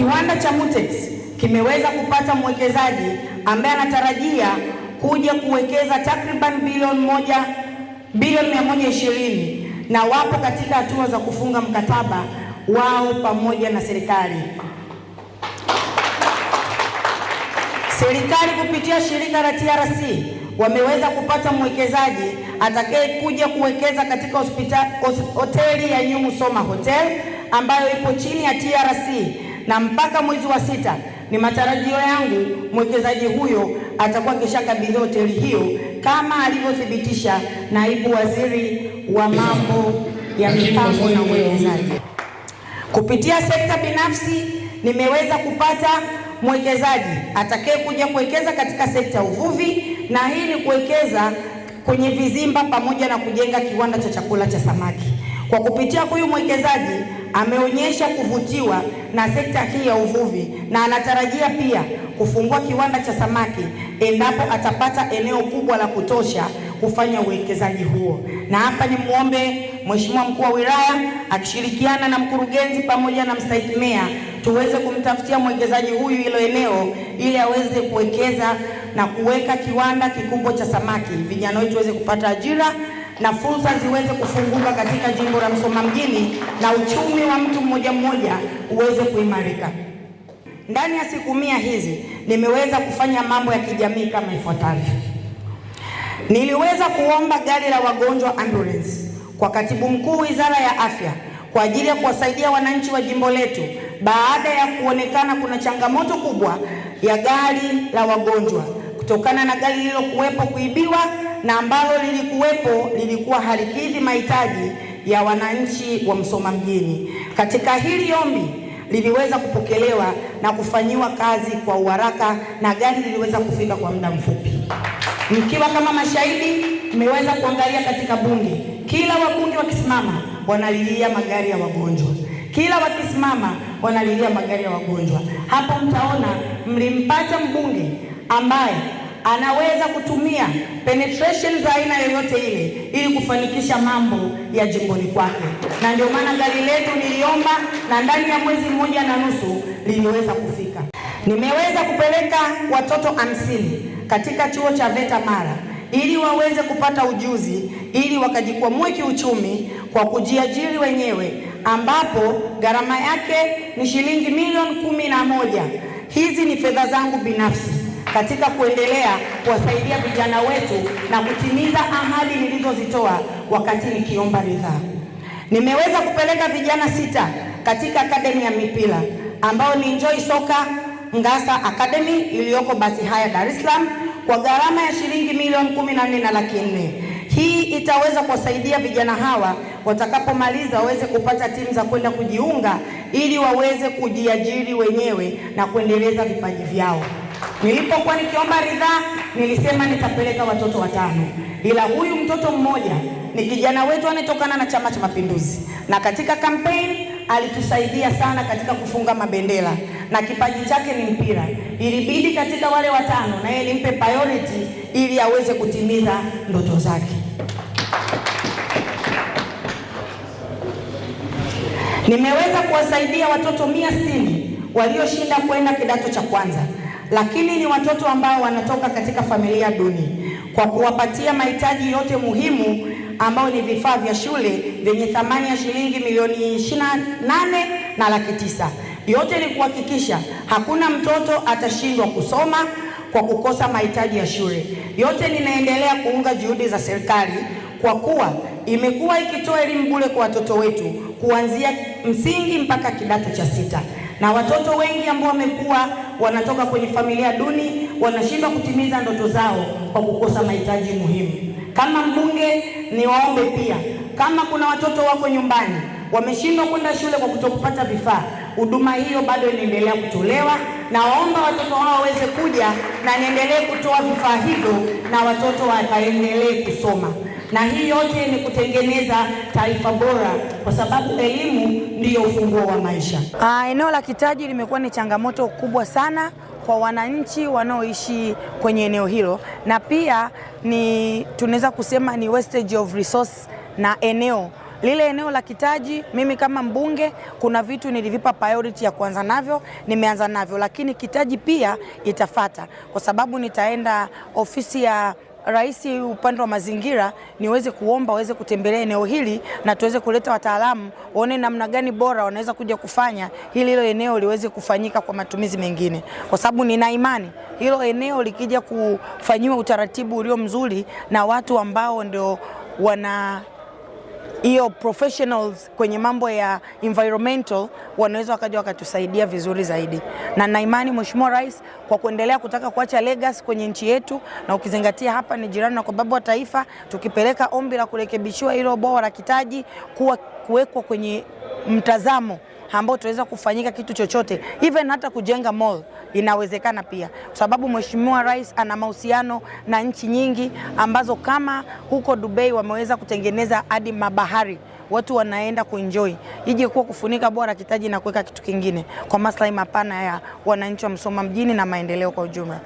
kiwanda cha Mutex kimeweza kupata mwekezaji ambaye anatarajia kuja kuwekeza takriban bilioni 120 na wapo katika hatua za kufunga mkataba wao pamoja na serikali. Serikali kupitia shirika la TRC wameweza kupata mwekezaji atakaye kuja kuwekeza katika hoteli ya New Musoma Hotel ambayo ipo chini ya TRC, na mpaka mwezi wa 6 ni matarajio yangu mwekezaji huyo atakuwa kishakabidhi hoteli hiyo kama alivyothibitisha naibu waziri wa mambo ya mipango na uwekezaji. Kupitia sekta binafsi nimeweza kupata mwekezaji atakaye kuja kuwekeza katika sekta ya uvuvi, na hii ni kuwekeza kwenye vizimba pamoja na kujenga kiwanda cha chakula cha samaki. Kwa kupitia huyu mwekezaji ameonyesha kuvutiwa na sekta hii ya uvuvi na anatarajia pia kufungua kiwanda cha samaki endapo atapata eneo kubwa la kutosha kufanya uwekezaji huo. Na hapa ni muombe Mheshimiwa Mkuu wa Wilaya akishirikiana na mkurugenzi pamoja na mstahiki meya tuweze kumtafutia mwekezaji huyu hilo eneo ili aweze kuwekeza na kuweka kiwanda kikubwa cha samaki, vijana wetu waweze kupata ajira na fursa ziweze kufunguka katika jimbo la Musoma mjini na uchumi wa mtu mmoja mmoja uweze kuimarika. Ndani ya siku 100 hizi nimeweza kufanya mambo ya kijamii kama ifuatavyo. Niliweza kuomba gari la wagonjwa ambulance kwa Katibu Mkuu Wizara ya Afya kwa ajili ya kuwasaidia wananchi wa jimbo letu baada ya kuonekana kuna changamoto kubwa ya gari la wagonjwa kutokana na gari lililokuwepo kuibiwa na ambalo lilikuwa halikidhi mahitaji ya wananchi wa Musoma mjini. Katika hili ombi liliweza kupokelewa na kufanyiwa kazi kwa uharaka na gari liliweza kufika kwa muda mfupi. Mkiwa kama mashahidi, mmeweza kuangalia katika bunge, kila wabunge wakisimama wanalilia magari ya wagonjwa, kila wakisimama wanalilia magari ya wagonjwa. Hapo mtaona mlimpata mbunge ambaye anaweza kutumia penetration za aina yoyote ile ili kufanikisha mambo ya jimboni kwake, na ndio maana gari letu niliomba na ndani ya mwezi 1.5 liliweza kufika. Nimeweza kupeleka watoto 50 katika chuo cha VETA Mara ili waweze kupata ujuzi ili wakajikwamue kiuchumi kwa kujiajiri wenyewe, ambapo gharama yake ni shilingi milioni 11. Hizi ni fedha zangu binafsi katika kuendelea kuwasaidia vijana wetu na kutimiza ahadi nilizozitoa wakati nikiomba ridhaa. Nimeweza kupeleka vijana 6 katika akademi ya mipira ambao ni Enjoy Soka Ngasa Academy iliyoko Basi Haya Dar es Salaam kwa gharama ya shilingi milioni 14,400,000. Hii itaweza kuwasaidia vijana hawa watakapomaliza waweze kupata timu za kwenda kujiunga ili waweze kujiajiri wenyewe na kuendeleza vipaji vyao. Nilipokuwa nikiomba ridhaa nilisema nitapeleka watoto 5, ila huyu mtoto mmoja ni kijana wetu anatokana na Chama cha Mapinduzi, na katika kampeni alitusaidia sana katika kufunga mabendera na kipaji chake ni mpira. Ilibidi katika wale 5 na yeye nimpe priority ili aweze kutimiza ndoto zake. Nimeweza kuwasaidia watoto 160 walioshinda kwenda kidato cha kwanza, lakini ni watoto ambao wanatoka katika familia duni, kwa kuwapatia mahitaji yote muhimu ambao ni vifaa vya shule vyenye thamani ya shilingi milioni 28 na laki 9. Yote ni kuhakikisha hakuna mtoto atashindwa kusoma kwa kukosa mahitaji ya shule. Yote ninaendelea kuunga juhudi za serikali kwa kuwa imekuwa ikitoa elimu bure kwa watoto wetu kuanzia msingi mpaka kidato cha 6. Na watoto wengi ambao wamekuwa wanatoka kwenye familia duni wanashindwa kutimiza ndoto zao kwa kukosa mahitaji muhimu. Kama mbunge niwaombe pia, kama kuna watoto wako nyumbani wameshindwa kwenda shule kwa kutokupata vifaa, huduma hiyo bado inaendelea kutolewa, na waomba watoto hao waweze kuja na niendelee kutoa vifaa hivyo na watoto wakaendelee kusoma. Na hii yote ni kutengeneza taifa bora, kwa sababu elimu ndiyo ufunguo wa maisha. Eneo la Kitaji limekuwa ni changamoto kubwa sana kwa wananchi wanaoishi kwenye eneo hilo, na pia tunaweza kusema ni wastage of resource na eneo Lile eneo la Kitaji, mimi kama mbunge kuna vitu nilivipa priority ya kuanza navyo, nimeanza navyo, lakini Kitaji pia itafata kwa sababu nitaenda ofisi ya Rais upande wa mazingira niweze kuomba waweze kutembelea eneo hili na tuweze kuleta wataalamu waone namna gani bora wanaweza kuja kufanya hilo eneo liweze kufanyika kwa matumizi mengine, kwa sababu nina imani hilo eneo likija kufanyiwa utaratibu ulio mzuri na watu ambao ndio wana hiyo professionals kwenye mambo ya environmental wanaweza wakaja wakatusaidia vizuri zaidi. Na na imani Mheshimiwa Rais kwa kuendelea kutaka kuacha legacy kwenye nchi yetu, na ukizingatia hapa ni jirani na kwa baba wa taifa, tukipeleka ombi la kurekebishiwa hilo bwawa la Kitaji kuwekwa kwenye mtazamo ambao tunaweza kufanyika kitu chochote, even hata kujenga mall inawezekana pia, kwa sababu Mheshimiwa Rais ana mahusiano na nchi nyingi ambazo kama huko Dubai wameweza kutengeneza hadi mabahari, watu wanaenda kuenjoy. Ije kuwa kufunika bwawa la Kitaji na kuweka kitu kingine kwa maslahi mapana ya wananchi wa Musoma mjini na maendeleo kwa ujumla.